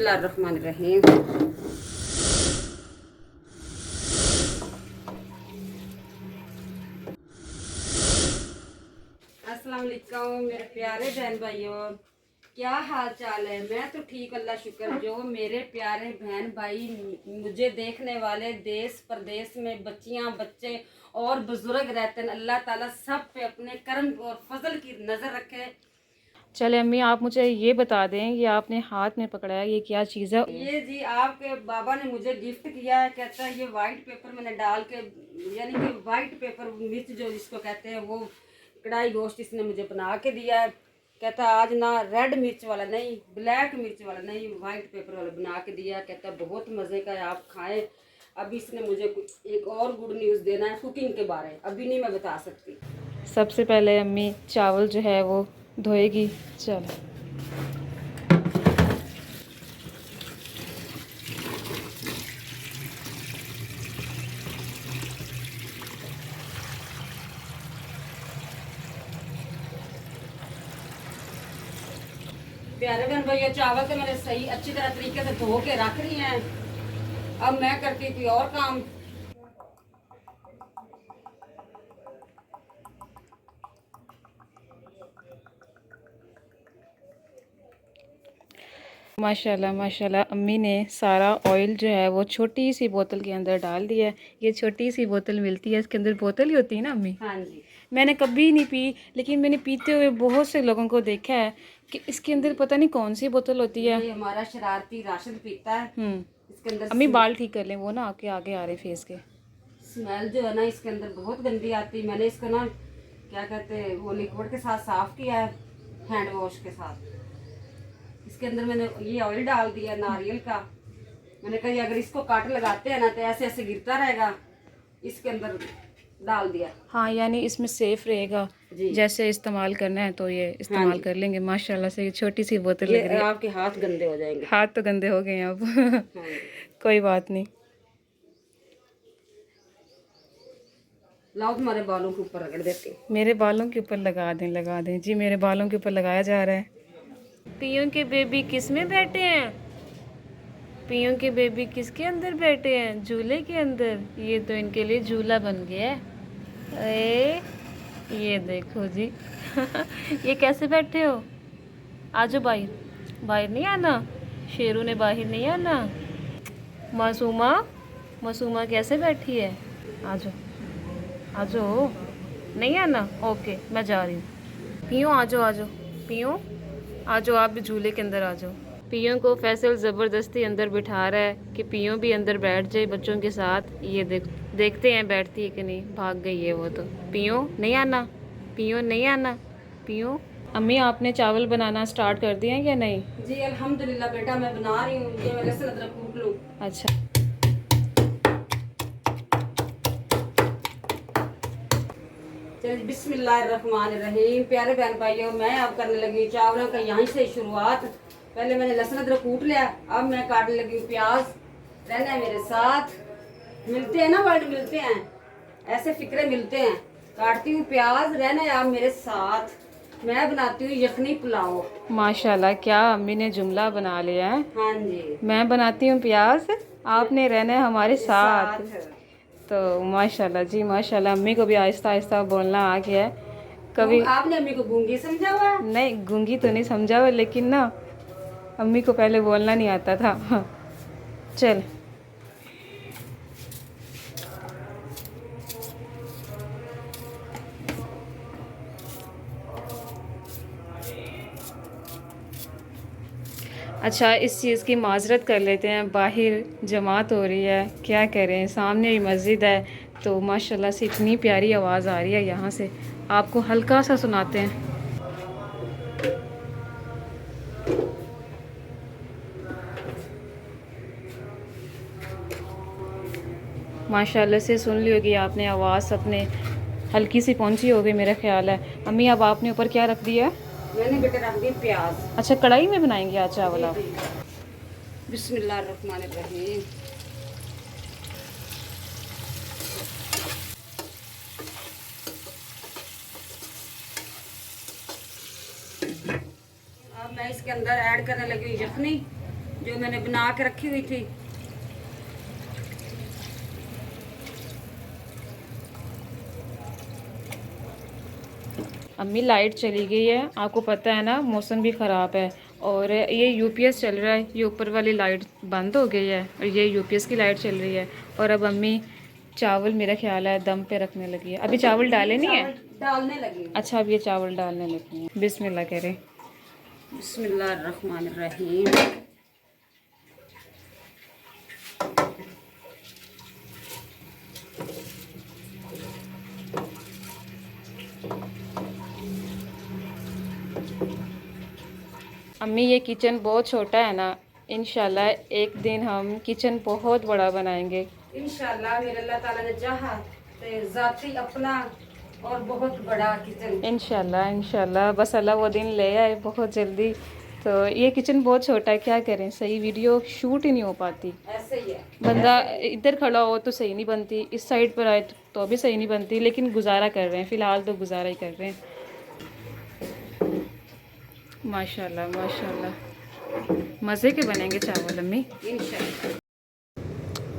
बिस्मिल्लाहिर्रहमानिर्रहीम। अस्सलाम वालेकुम मेरे प्यारे बहन भाइयों, क्या हाल चाल है। मैं तो ठीक, अल्लाह शुक्र। जो मेरे प्यारे बहन भाई मुझे देखने वाले देश प्रदेश में बच्चियां बच्चे और बुजुर्ग रहते हैं, अल्लाह ताला सब पे अपने करम और फजल की नज़र रखे। चले अम्मी, आप मुझे ये बता दें, ये आपने हाथ में पकड़ा है, ये क्या चीज़ है? ये जी आपके बाबा ने मुझे गिफ्ट किया है। कहता है ये वाइट पेपर मैंने डाल के, यानी कि वाइट पेपर मिर्च जो जिसको कहते हैं, वो कढ़ाई गोश्त इसने मुझे बना के दिया है। कहता आज ना रेड मिर्च वाला नहीं, ब्लैक मिर्च वाला नहीं, वाइट पेपर वाला बना के दिया। कहता बहुत मज़े का है, आप खाएं। अभी इसने मुझे एक और गुड न्यूज़ देना है कुकिंग के बारे, अभी नहीं मैं बता सकती। सबसे पहले अम्मी चावल जो है वो धोएगी। चलो प्यारे बहन भैया, चावल तो मैंने सही अच्छी तरह तरीके से धो के रख रही हैं। अब मैं करती थी और काम। माशाल्लाह माशाल्लाह, अम्मी ने सारा ऑयल जो है वो छोटी सी बोतल के अंदर डाल दिया है। ये छोटी सी बोतल मिलती है, इसके अंदर बोतल ही होती है ना अम्मी? हाँ जी। मैंने कभी नहीं पी, लेकिन मैंने पीते हुए बहुत से लोगों को देखा है कि इसके अंदर पता नहीं कौन सी बोतल होती है। ये हमारा शरारती राशिद पीता है। इसके अंदर अम्मी बाल ठीक कर लें, वो ना आपके आगे आ रहे फेस के। स्मेल जो है ना इसके अंदर बहुत गंदी आती है। मैंने इसको ना क्या कहते हैं वो लिक्विड के साथ साफ किया है, हैंड वॉश के साथ। इसके अंदर मैंने ये ऑयल डाल दिया नारियल का। मैंने कहा अगर इसको काट लगाते हैं ना तो ऐसे ऐसे गिरता रहेगा, इसके अंदर डाल दिया। हाँ, यानी इसमें सेफ रहेगा। जैसे इस्तेमाल करना है तो ये इस्तेमाल कर लेंगे। माशाल्लाह से ये छोटी सी बोतल लग रही है। आपके हाथ गंदे हो जाएंगे। हाथ तो गंदे हो गए हैं अब। कोई बात नहीं। लाओ तुम्हारे बालों के ऊपर रगड़ देती हूँ। मेरे बालों के ऊपर लगा दें जी, मेरे बालों के ऊपर लगाया जा रहा है। पियों के बेबी किस में बैठे हैं? पियों के बेबी किसके अंदर बैठे हैं? झूले के अंदर। ये तो इनके लिए झूला बन गया है। ये देखो जी। ये कैसे बैठे हो? आजो बाहर, बाहर नहीं आना। शेरू ने बाहर नहीं आना। मासूमा, मासूमा कैसे बैठी है? आजो आजो, नहीं आना। ओके मैं जा रही हूँ। पियो आजो आजो, पियो आजो, आप भी झूले के अंदर आ जाओ। पियों को फैसल ज़बरदस्ती अंदर बिठा रहा है कि पियों भी अंदर बैठ जाए बच्चों के साथ। ये देखते हैं बैठती है कि नहीं। भाग गई है वो तो। पियों नहीं आना, पियों नहीं आना, पियों। अम्मी आपने चावल बनाना स्टार्ट कर दिया या नहीं? जी अल्हम्दुलिल्लाह बेटा, मैं बना रही हूँ। ये मैं लहसुन अदरक कूट लूँ। अच्छा, चलिए बिस्मिल्लाहिर्रहमानिर्रहीम। प्यारे बहन भाइयों, मैं अब करने लगी चावलों का यहीं से शुरुआत। पहले मैंने लहसुन अदरक कूट लिया, अब मैं काटने लगी हूँ प्याज। रहना है मेरे साथ। मिलते हैं ना वर्ड, मिलते हैं ऐसे फिक्रे मिलते हैं। काटती हूँ प्याज, रहना है आप मेरे साथ। मैं बनाती हूँ यखनी पुलाव। माशाल्लाह, क्या अम्मी ने जुमला बना लिया है। हाँ जी। मैं बनाती हूँ प्याज, आपने रहना है हमारे साथ। तो माशाल्लाह जी माशाल्लाह, अम्मी को भी आहिस्ता आहिस्ता बोलना आ गया है। कभी आपने अम्मी को गूंगी समझा हुआ? नहीं, गूंगी तो नहीं समझा हुआ, लेकिन ना अम्मी को पहले बोलना नहीं आता था। चल अच्छा, इस चीज़ की माजरत कर लेते हैं। बाहर जमात हो रही है, क्या करें, सामने ही मस्जिद है, तो माशाल्लाह से इतनी प्यारी आवाज़ आ रही है यहाँ से। आपको हल्का सा सुनाते हैं। माशाल्लाह से सुन ली होगी आपने आवाज़, अपने हल्की सी पहुंची होगी मेरा ख्याल है। अम्मी अब आपने ऊपर क्या रख दिया? मैंने बेटे रख दी प्याज। अच्छा, कढ़ाई में बनाएंगे आज चावल आप? बिस्मिल्लाहिर्रहमानिर्रहीम। अब मैं इसके अंदर ऐड करने लगी हूँ यखनी। जो मैंने बना के रखी हुई थी। अम्मी लाइट चली गई है, आपको पता है ना मौसम भी ख़राब है और ये यूपीएस चल रहा है, ये ऊपर वाली लाइट बंद हो गई है और ये यूपीएस की लाइट चल रही है। और अब अम्मी चावल मेरा ख्याल है दम पे रखने लगी है। अभी चावल डाले नहीं है? डालने लगी। अच्छा, अब ये चावल डालने लगी हैं। बिस्मिल्लाह करें। बिस्मिल्लाहिर्रहमानिर्रहीम। अम्मी ये किचन बहुत छोटा है ना, इंशाल्लाह एक दिन हम किचन बहुत बड़ा बनाएंगे। इंशाल्लाह मेरे अल्लाह ताला ने चाहा तो जाती अपना और बहुत बड़ा किचन। इंशाल्लाह इंशाल्लाह, बस अल्लाह वो दिन ले आए बहुत जल्दी। तो ये किचन बहुत छोटा है, क्या करें, सही वीडियो शूट ही नहीं हो पाती। ऐसे ही है, बंदा इधर खड़ा हो तो सही नहीं बनती, इस साइड पर आए तो भी सही नहीं बनती, लेकिन गुजारा कर रहे हैं, फ़िलहाल तो गुजारा ही कर रहे हैं। माशाल्लाह माशाल्लाह, मज़े के बनेंगे चावल अम्मी इंशाल्लाह।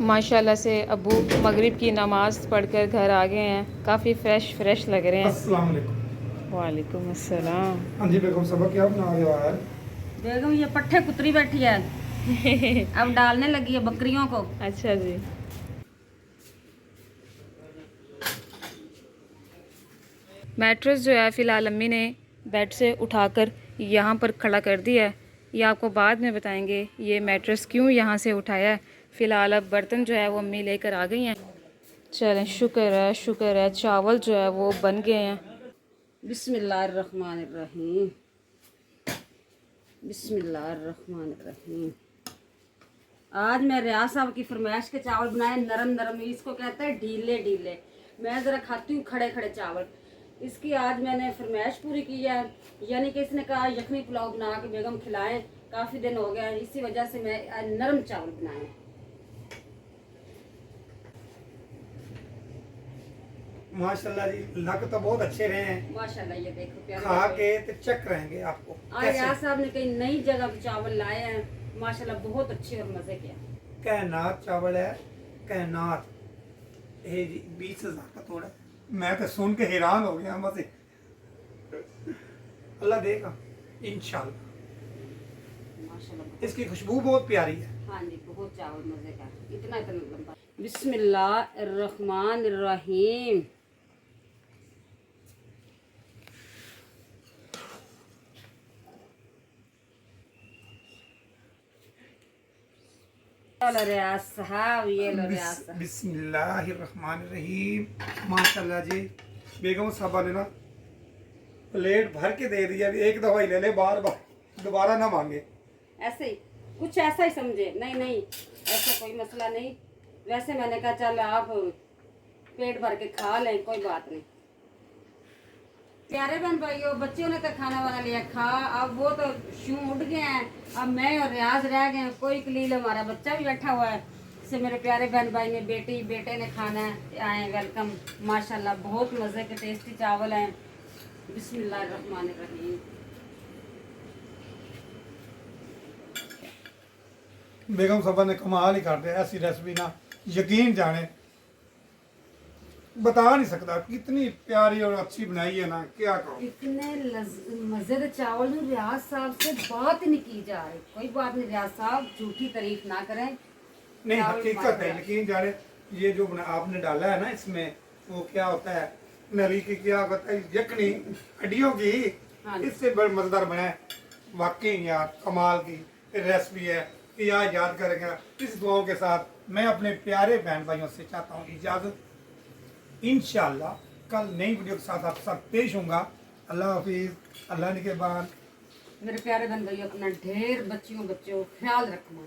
माशाल्लाह से। अबू मगरिब की नमाज़ पढ़कर घर आ गए हैं, काफ़ी फ्रेश लग रहे हैं। अस्सलाम वालेकुम। वालेकुम अस्सलाम। हाँ जी बेगम साहब, क्या बना रहे हो यार? बेगम ये पट्ठे कुतरी बैठी है अब डालने लगी है बकरियों को। अच्छा जी। मैट्रेस जो है फ़िलहाल अम्मी ने बेड से उठाकर यहाँ पर खड़ा कर दिया है, ये आपको बाद में बताएंगे ये मैट्रेस क्यों यहाँ से उठाया है। फ़िलहाल अब बर्तन जो है वो अम्मी लेकर आ गई हैं। चलें, शुक्र है चावल जो है वो बन गए हैं। बिस्मिल्लाहिर्रहमानिर्रहीम। बिस्मिल्लाहिर्रहमानिर्रहीम। आज मैं रियाज साहब की फरमाइश के चावल बनाए, नरम नरम, इसको कहते हैं ढीले ढीले। मैं ज़रा खाती हूँ खड़े खड़े चावल, इसकी आज मैंने फरमाइश पूरी की है। यानी कि इसने कहा यखनी पुलाव बना के बेगम खिलाएं, काफ़ी दिन हो गए, इसी वजह से मैं आज नरम चावल बनाए। माशाल्लाह जी, लक तो बहुत अच्छे रहे हैं। माशाल्लाह, ये देखो प्यारे खा के तो चक रहेंगे आपको। आज रियाज साहब ने कई नई जगह पे चावल लाए हैं, माशाल्लाह बहुत अच्छे और मज़े के हैं। कैनात चावल है, कैनात। ये जी 20,000 का तोड़ा। मैं तो सुन के हैरान हो गया मजे। अल्लाह देगा इंशाल्लाह। माशाल्लाह इसकी खुशबू बहुत प्यारी है। हाँ जी, बहुत चावल मज़े का, इतना लंबा। बिस्मिल्लाहिर्रहमानिर्रहीम। रियाज साहब, ये लो रियाज साहब। बिस्मिल्लाहिर्रहमानिर्रहीम। माशाल्लाह जी, बेगम साहबा ने ना प्लेट भर के दे दिया। एक दफा ही ले ले, बार बार दोबारा ना मांगे। ऐसे ही कुछ ऐसा ही समझे। नहीं नहीं, ऐसा कोई मसला नहीं। वैसे मैंने कहा चल आप पेट भर के खा लें, कोई बात नहीं। प्यारे बहन भाइयों, बच्चों ने तो खाना वाना लिया खा, अब वो तो शू उठ गए हैं, अब मैं और रियाज रह गए हैं। कोई कलील हमारा बच्चा भी बैठा हुआ है, इससे मेरे प्यारे बहन भाई ने बेटे ने खाना है। आए, वेलकम। माशाल्लाह बहुत मज़े के टेस्टी चावल हैं। बिस्मिल्लाहिर्रहमानिर्रहीम। बेगम साहबा ने कमाल ही कर दिया। ऐसी रेसिपी ना यकीन जाने, बता नहीं सकता कितनी प्यारी और अच्छी बनाई है ना, क्या करो। इतने मज़ेदार चावल में रियाज साहब से बात ही नहीं की जा रही। कोई बात नहीं रियाज साहब, झूठी तारीफ ना करें। नहीं, हकीकत है, यकीन जाने। ये जो आपने डाला है ना इसमें, वो क्या होता है, नली की क्या होता है, यखनी हड्डियों की, हाँ। इससे बड़ा मजेदार बना है। वाकई यार कमाल की रेसिपी है। याद याद करेगा। इस दुआओं के साथ मैं अपने प्यारे बहन भाइयों से चाहता हूँ इजाज़त। इंशाल्लाह कल नई वीडियो के साथ आप सब पेश होऊंगा। अल्लाह हाफिज़, अल्लाह ने के बाद। मेरे प्यारे बहन भाइयों, अपना ढेर बच्चों ख्याल रखना,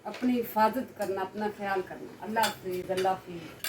अपनी हिफाजत करना, अपना ख्याल करना। अल्लाह हाफिज़, अल्लाह हाफिज़।